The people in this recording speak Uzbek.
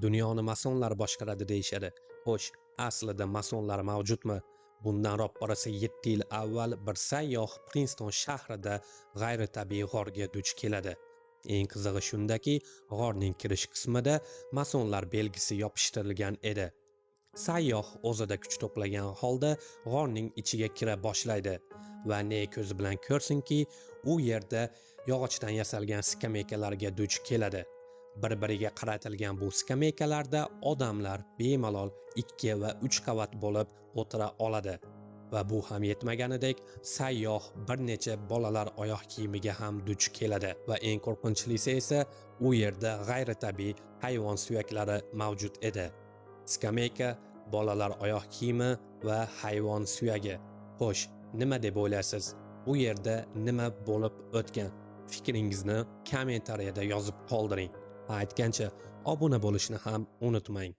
Dunyoni masonlar boshqaradi deyishadi. Xo'sh, aslida masonlar mavjudmi? Bundan ro'parasi 7 yil avval bir sayyoh Prinston shahrida g'ayritabiiy g'orga duch keladi. Eng qizig'i shundaki, g'orning kirish qismida masonlar belgisi yopishtirilgan edi. Sayyoh o'zida kuch to'plagan holda g'orning ichiga kira boshlaydi va ne ko'zi bilan ko'rsinki, u yerda yog'ochdan yasalgan skameykalarga duch keladi. Bir-biriga qaratilgan bu skameykalarda odamlar bemalol 2 va 3 qavat bo'lib o'tira oladi. Va bu ham yetmaganidek, sayyoh bir necha bolalar oyoq kiyimiga ham duch keladi va eng qo'rqinchlisi esa u yerda g'ayritabiiy hayvon suyaklari mavjud edi. Skameyka, bolalar oyoq kiyimi va hayvon suyagi. Xo'sh, nima deb o'ylaysiz? U yerda nima bo'lib o'tgan? Fikringizni kommentariyada yozib qoldiring. Aytgancha obuna bo'lishni ham unutmang.